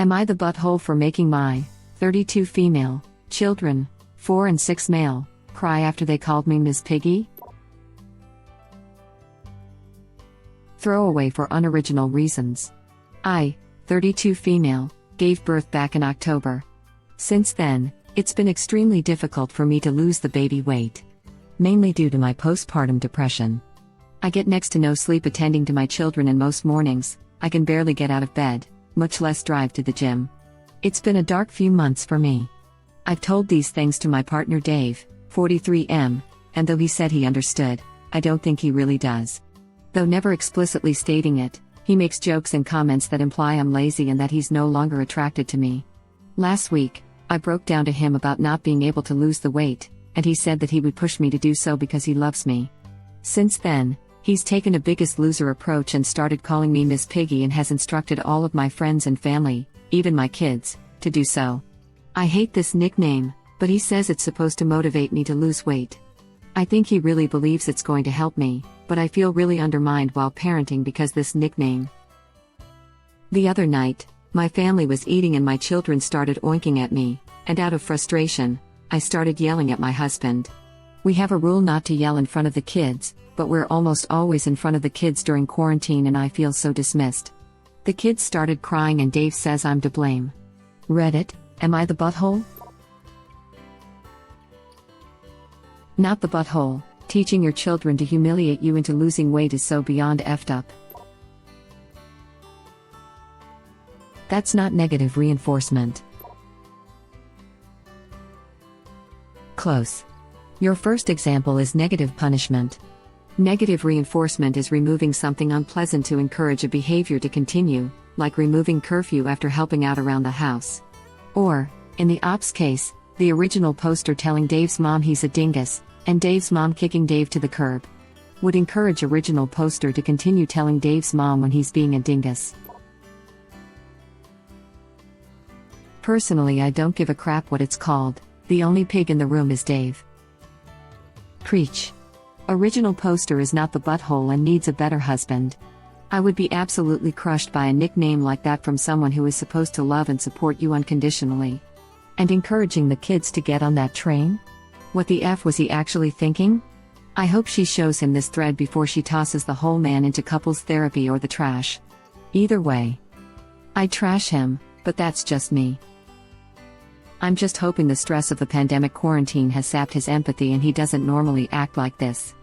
Am I the butthole for making my 32 female children, 4 and 6 male, cry after they called me Miss Piggy? Throwaway for unoriginal reasons. I, 32 female, gave birth back in October. Since then, it's been extremely difficult for me to lose the baby weight. Mainly due to my postpartum depression. I get next to no sleep attending to my children, and most mornings, I can barely get out of bed, much less drive to the gym. It's been a dark few months for me. I've told these things to my partner Dave, 43M, and though he said he understood, I don't think he really does. Though never explicitly stating it, he makes jokes and comments that imply I'm lazy and that he's no longer attracted to me. Last week, I broke down to him about not being able to lose the weight, and he said that he would push me to do so because he loves me. Since then, he's taken a biggest loser approach and started calling me Miss Piggy, and has instructed all of my friends and family, even my kids, to do so. I hate this nickname, but he says it's supposed to motivate me to lose weight. I think he really believes it's going to help me, but I feel really undermined while parenting because this nickname. The other night, my family was eating and my children started oinking at me, and out of frustration, I started yelling at my husband. We have a rule not to yell in front of the kids, but we're almost always in front of the kids during quarantine and I feel so dismissed. The kids started crying and Dave says I'm to blame. Reddit, am I the butthole? Not the butthole. Teaching your children to humiliate you into losing weight is so beyond effed up. That's not negative reinforcement. Close. Your first example is negative punishment. Negative reinforcement is removing something unpleasant to encourage a behavior to continue, like removing curfew after helping out around the house. Or, in the ops case, the original poster telling Dave's mom he's a dingus, and Dave's mom kicking Dave to the curb. Would encourage original poster to continue telling Dave's mom when he's being a dingus. Personally, I don't give a crap what it's called, the only pig in the room is Dave. Preach. Original poster is not the butthole and needs a better husband. I would be absolutely crushed by a nickname like that from someone who is supposed to love and support you unconditionally. And encouraging the kids to get on that train? What the F was he actually thinking? I hope she shows him this thread before she tosses the whole man into couples therapy or the trash. Either way. I'd trash him, but that's just me. I'm just hoping the stress of the pandemic quarantine has sapped his empathy and he doesn't normally act like this.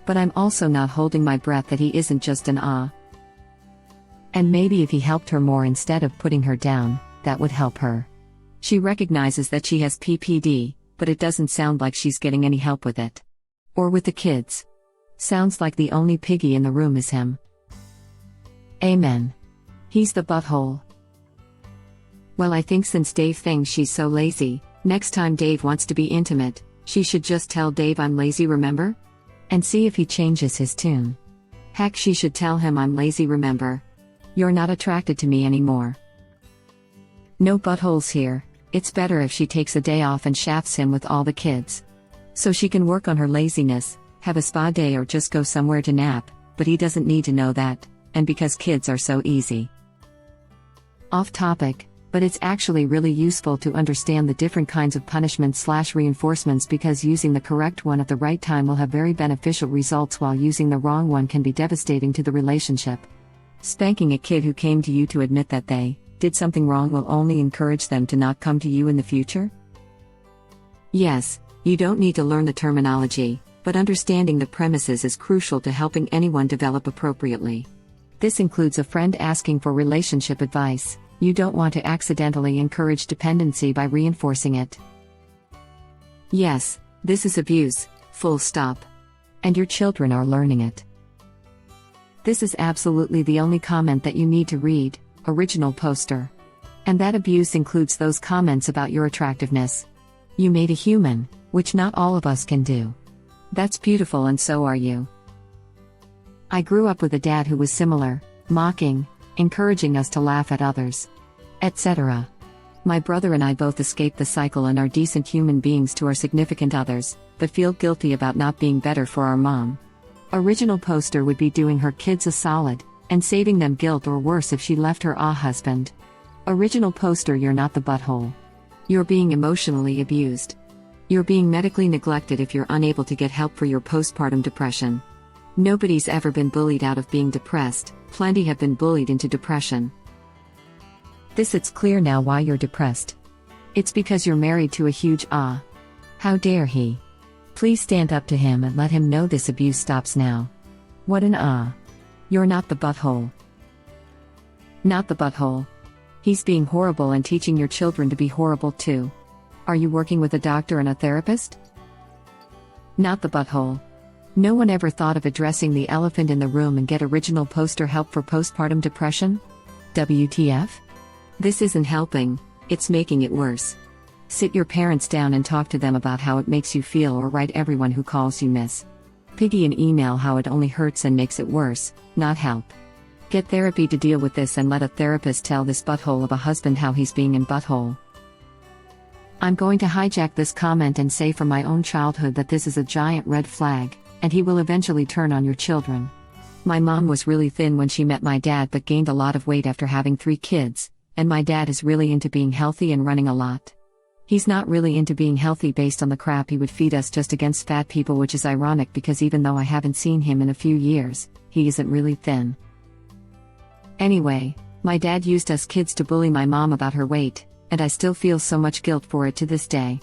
But I'm also not holding my breath that he isn't just an ah. And maybe if he helped her more instead of putting her down, that would help her. She recognizes that she has PPD, but it doesn't sound like she's getting any help with it. Or with the kids. Sounds like the only piggy in the room is him. Amen. He's the butthole. Well, I think since Dave thinks she's so lazy, next time Dave wants to be intimate, she should just tell Dave I'm lazy, remember? And see if he changes his tune. Heck, she should tell him I'm lazy, remember? You're not attracted to me anymore. No buttholes here. It's better if she takes a day off and shafts him with all the kids. So she can work on her laziness, have a spa day or just go somewhere to nap, but he doesn't need to know that, and because kids are so easy. Off topic, but it's actually really useful to understand the different kinds of punishments/reinforcements because using the correct one at the right time will have very beneficial results while using the wrong one can be devastating to the relationship. Spanking a kid who came to you to admit that they did something wrong will only encourage them to not come to you in the future? Yes, you don't need to learn the terminology, but understanding the premises is crucial to helping anyone develop appropriately. This includes a friend asking for relationship advice. You don't want to accidentally encourage dependency by reinforcing it. Yes, this is abuse, full stop. And your children are learning it. This is absolutely the only comment that you need to read. Original poster. And that abuse includes those comments about your attractiveness. You made a human, which not all of us can do. That's beautiful and so are you. I grew up with a dad who was similar, mocking, encouraging us to laugh at others, etc. My brother and I both escaped the cycle and are decent human beings to our significant others, but feel guilty about not being better for our mom. Original poster would be doing her kids a solid, and saving them guilt or worse if she left her husband. Original poster, you're not the butthole. You're being emotionally abused. You're being medically neglected if you're unable to get help for your postpartum depression. Nobody's ever been bullied out of being depressed, plenty have been bullied into depression. It's clear now why you're depressed. It's because you're married to a huge How dare he? Please stand up to him and let him know this abuse stops now. What an You're not the butthole. Not the butthole. He's being horrible and teaching your children to be horrible too. Are you working with a doctor and a therapist? Not the butthole. No one ever thought of addressing the elephant in the room and get original poster help for postpartum depression? WTF? This isn't helping, it's making it worse. Sit your parents down and talk to them about how it makes you feel, or write everyone who calls you Miss Piggy an email how it only hurts and makes it worse, not help. Get therapy to deal with this and let a therapist tell this butthole of a husband how he's being in butthole. I'm going to hijack this comment and say from my own childhood that this is a giant red flag, and he will eventually turn on your children. My mom was really thin when she met my dad but gained a lot of weight after having 3 kids, and my dad is really into being healthy and running a lot. He's not really into being healthy based on the crap he would feed us just against fat people, which is ironic because even though I haven't seen him in a few years, he isn't really thin. Anyway, my dad used us kids to bully my mom about her weight, and I still feel so much guilt for it to this day.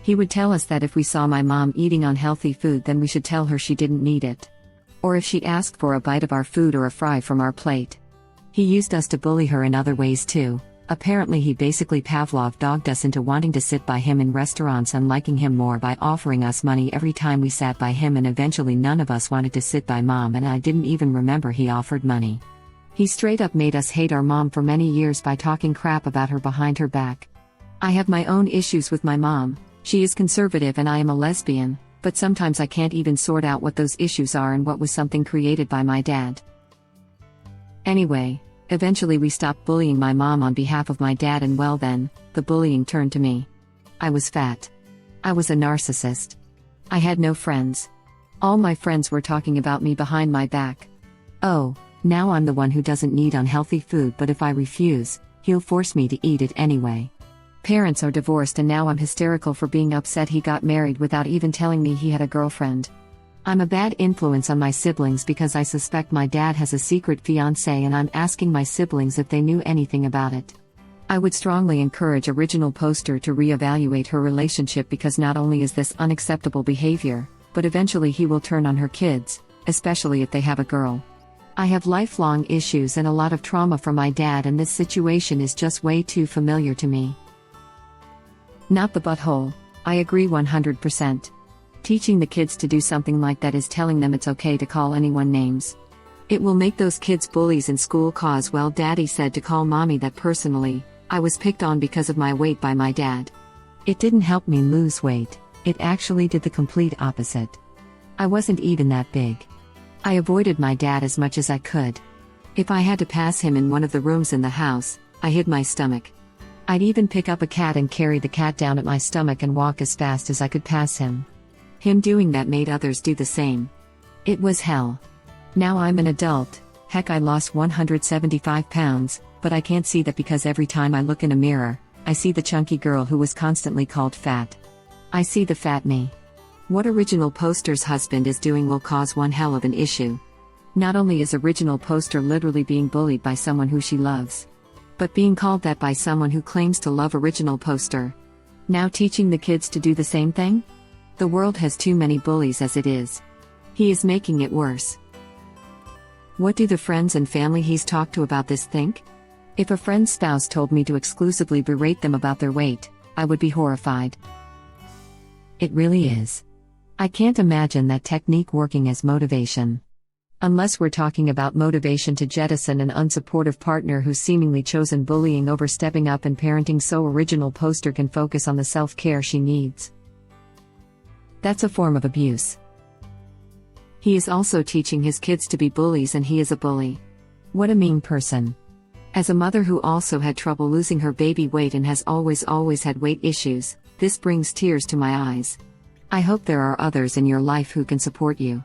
He would tell us that if we saw my mom eating unhealthy food, then we should tell her she didn't need it. Or if she asked for a bite of our food or a fry from our plate. He used us to bully her in other ways too. Apparently he basically Pavlov dogged us into wanting to sit by him in restaurants and liking him more by offering us money every time we sat by him, and eventually none of us wanted to sit by mom, and I didn't even remember he offered money. He straight up made us hate our mom for many years by talking crap about her behind her back. I have my own issues with my mom. She is conservative and I am a lesbian, but sometimes I can't even sort out what those issues are and what was something created by my dad. Anyway, eventually we stopped bullying my mom on behalf of my dad, and well then, the bullying turned to me. I was fat. I was a narcissist. I had no friends. All my friends were talking about me behind my back. Oh, now I'm the one who doesn't need unhealthy food, but if I refuse, he'll force me to eat it anyway. Parents are divorced and now I'm hysterical for being upset he got married without even telling me he had a girlfriend. I'm a bad influence on my siblings because I suspect my dad has a secret fiancé, and I'm asking my siblings if they knew anything about it. I would strongly encourage original poster to reevaluate her relationship, because not only is this unacceptable behavior, but eventually he will turn on her kids, especially if they have a girl. I have lifelong issues and a lot of trauma from my dad, and this situation is just way too familiar to me. Not the butthole. I agree 100%. Teaching the kids to do something like that is telling them it's okay to call anyone names. It will make those kids bullies in school, cause well, daddy said to call mommy that. Personally, I was picked on because of my weight by my dad. It didn't help me lose weight, it actually did the complete opposite. I wasn't even that big. I avoided my dad as much as I could. If I had to pass him in one of the rooms in the house, I hid my stomach. I'd even pick up a cat and carry the cat down at my stomach and walk as fast as I could pass him. Him doing that made others do the same. It was hell. Now I'm an adult. Heck, I lost 175 pounds, but I can't see that because every time I look in a mirror, I see the chunky girl who was constantly called fat. I see the fat me. What original poster's husband is doing will cause one hell of an issue. Not only is original poster literally being bullied by someone who she loves, but being called that by someone who claims to love original poster. Now teaching the kids to do the same thing? The world has too many bullies as it is. He is making it worse. What do the friends and family he's talked to about this think? If a friend's spouse told me to exclusively berate them about their weight, I would be horrified. It really is. I can't imagine that technique working as motivation. Unless we're talking about motivation to jettison an unsupportive partner who's seemingly chosen bullying over stepping up and parenting so original poster can focus on the self-care she needs. That's a form of abuse. He is also teaching his kids to be bullies, and he is a bully. What a mean person. As a mother who also had trouble losing her baby weight and has always had weight issues, this brings tears to my eyes. I hope there are others in your life who can support you.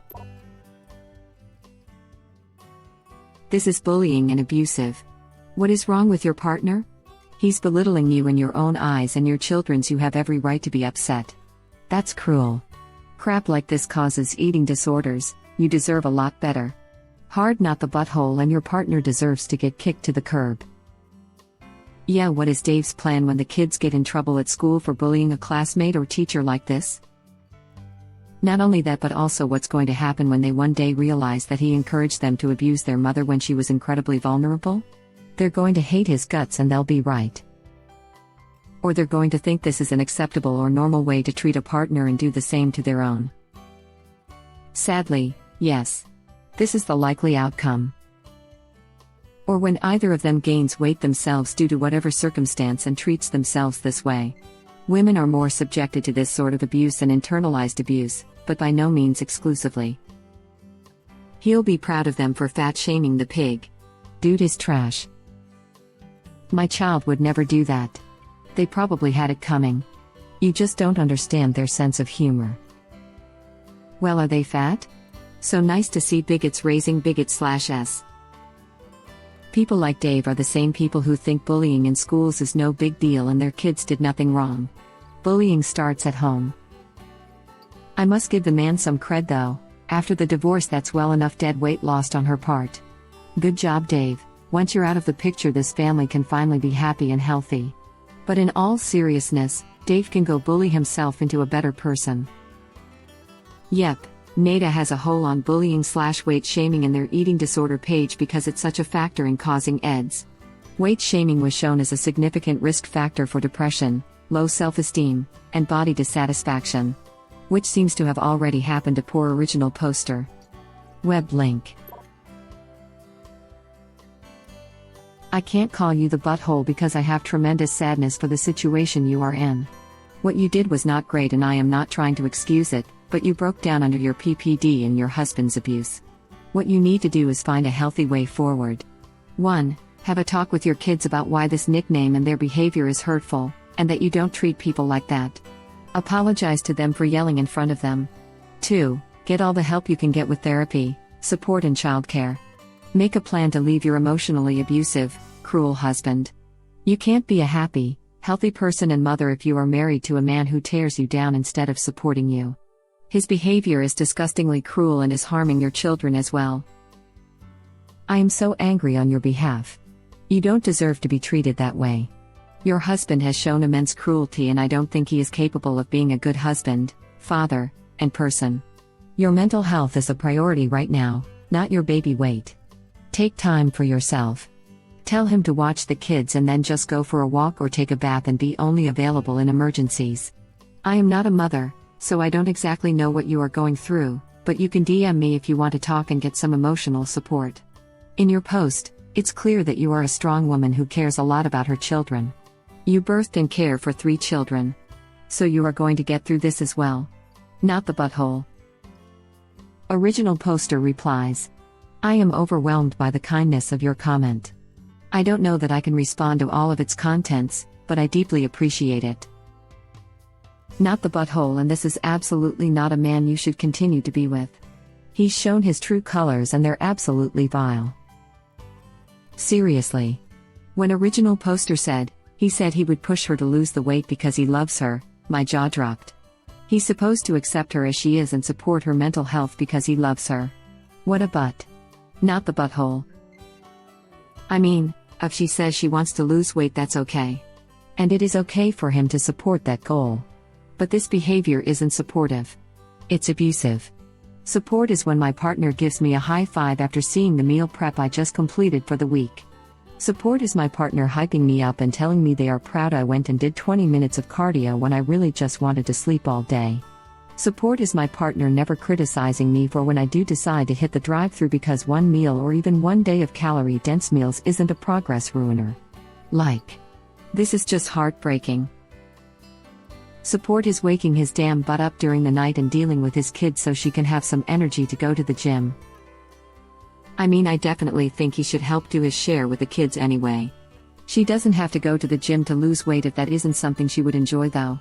This is bullying and abusive. What is wrong with your partner? He's belittling you in your own eyes and your children's. You have every right to be upset. That's cruel. Crap like this causes eating disorders. You deserve a lot better. Hard not the butthole, and your partner deserves to get kicked to the curb. Yeah, what is Dave's plan when the kids get in trouble at school for bullying a classmate or teacher like this? Not only that, but also what's going to happen when they one day realize that he encouraged them to abuse their mother when she was incredibly vulnerable? They're going to hate his guts, and they'll be right. Or they're going to think this is an acceptable or normal way to treat a partner and do the same to their own. Sadly, yes. This is the likely outcome. Or when either of them gains weight themselves due to whatever circumstance and treats themselves this way. Women are more subjected to this sort of abuse and internalized abuse, but by no means exclusively. He'll be proud of them for fat-shaming the pig. Dude is trash. My child would never do that. They probably had it coming. You just don't understand their sense of humor. Well, are they fat? So nice to see bigots raising bigot/s. People like Dave are the same people who think bullying in schools is no big deal and their kids did nothing wrong. Bullying starts at home. I must give the man some cred though. After the divorce, that's well enough dead weight lost on her part. Good job, Dave. Once you're out of the picture, this family can finally be happy and healthy. But in all seriousness, Dave can go bully himself into a better person. Yep, AITA has a hole on bullying/weight shaming in their eating disorder page because it's such a factor in causing EDS. Weight shaming was shown as a significant risk factor for depression, low self-esteem, and body dissatisfaction. Which seems to have already happened to poor original poster. Web link. I can't call you the butthole because I have tremendous sadness for the situation you are in. What you did was not great, and I am not trying to excuse it, but you broke down under your PPD and your husband's abuse. What you need to do is find a healthy way forward. 1. Have a talk with your kids about why this nickname and their behavior is hurtful, and that you don't treat people like that. Apologize to them for yelling in front of them. 2. Get all the help you can get with therapy, support, and childcare. Make a plan to leave your emotionally abusive, cruel husband. You can't be a happy, healthy person and mother if you are married to a man who tears you down instead of supporting you. His behavior is disgustingly cruel and is harming your children as well. I am so angry on your behalf. You don't deserve to be treated that way. Your husband has shown immense cruelty, and I don't think he is capable of being a good husband, father, and person. Your mental health is a priority right now, not your baby weight. Take time for yourself. Tell him to watch the kids and then just go for a walk or take a bath and be only available in emergencies. I am not a mother, so I don't exactly know what you are going through, but you can DM me if you want to talk and get some emotional support. In your post, it's clear that you are a strong woman who cares a lot about her children. You birthed and care for 3 children. So you are going to get through this as well. Not the butthole. Original poster replies. I am overwhelmed by the kindness of your comment. I don't know that I can respond to all of its contents, but I deeply appreciate it. Not the butthole, and this is absolutely not a man you should continue to be with. He's shown his true colors and they're absolutely vile. Seriously. When original poster said, he said he would push her to lose the weight because he loves her, my jaw dropped. He's supposed to accept her as she is and support her mental health because he loves her. What a butt. Not the butthole. I mean, if she says she wants to lose weight, that's okay. And it is okay for him to support that goal. But this behavior isn't supportive. It's abusive. Support is when my partner gives me a high five after seeing the meal prep I just completed for the week. Support is my partner hyping me up and telling me they are proud I went and did 20 minutes of cardio when I really just wanted to sleep all day. Support is my partner never criticizing me for when I do decide to hit the drive-thru because one meal or even one day of calorie-dense meals isn't a progress ruiner. Like. This is just heartbreaking. Support is waking his damn butt up during the night and dealing with his kids so she can have some energy to go to the gym. I mean, I definitely think he should help do his share with the kids anyway. She doesn't have to go to the gym to lose weight if that isn't something she would enjoy though.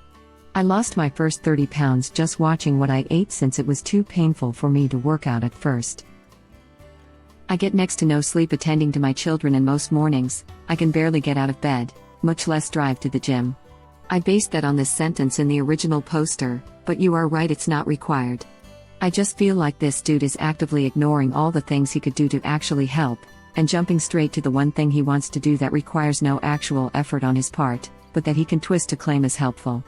I lost my first 30 pounds just watching what I ate since it was too painful for me to work out at first. I get next to no sleep attending to my children, and most mornings, I can barely get out of bed. much less drive to the gym. I based that on this sentence in the original poster, but you are right, it's not required. I just feel like this dude is actively ignoring all the things he could do to actually help, and jumping straight to the one thing he wants to do that requires no actual effort on his part, but that he can twist to claim as helpful.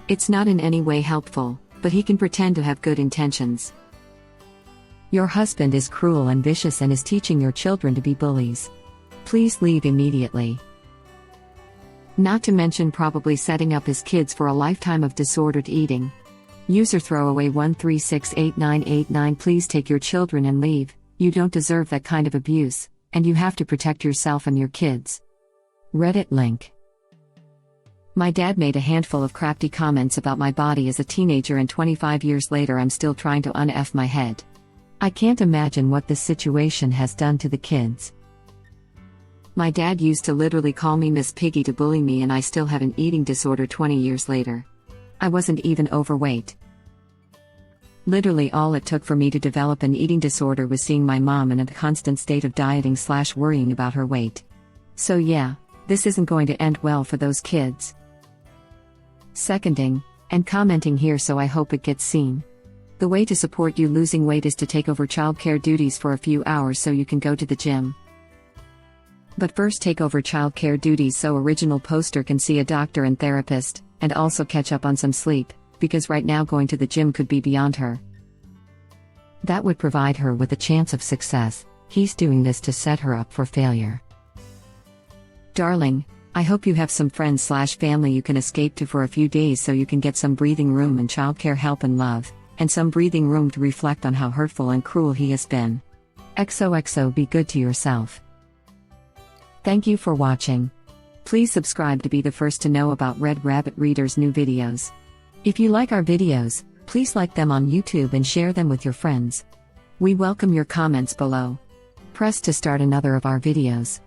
It's not in any way helpful, but he can pretend to have good intentions. Your husband is cruel and vicious and is teaching your children to be bullies. Please leave immediately. Not to mention probably setting up his kids for a lifetime of disordered eating. User throwaway 1368989. Please take your children and leave. You don't deserve that kind of abuse, and you have to protect yourself and your kids. Reddit link. My dad made a handful of crafty comments about my body as a teenager, and 25 years later I'm still trying to un-F my head. I can't imagine what this situation has done to the kids. My dad used to literally call me Miss Piggy to bully me, and I still have an eating disorder 20 years later. I wasn't even overweight. Literally all it took for me to develop an eating disorder was seeing my mom in a constant state of dieting/worrying about her weight. So yeah, this isn't going to end well for those kids. Seconding and commenting here, so I hope it gets seen. The way to support you losing weight is to take over childcare duties for a few hours so you can go to the gym. But first take over childcare duties so original poster can see a doctor and therapist, and also catch up on some sleep, because right now going to the gym could be beyond her. That would provide her with a chance of success. He's doing this to set her up for failure. Darling, I hope you have some friends/family you can escape to for a few days so you can get some breathing room and childcare help and love, and some breathing room to reflect on how hurtful and cruel he has been. XOXO, be good to yourself. Thank you for watching. Please subscribe to be the first to know about Red Rabbit Reader's new videos. If you like our videos, please like them on YouTube and share them with your friends. We welcome your comments below. Press to start another of our videos.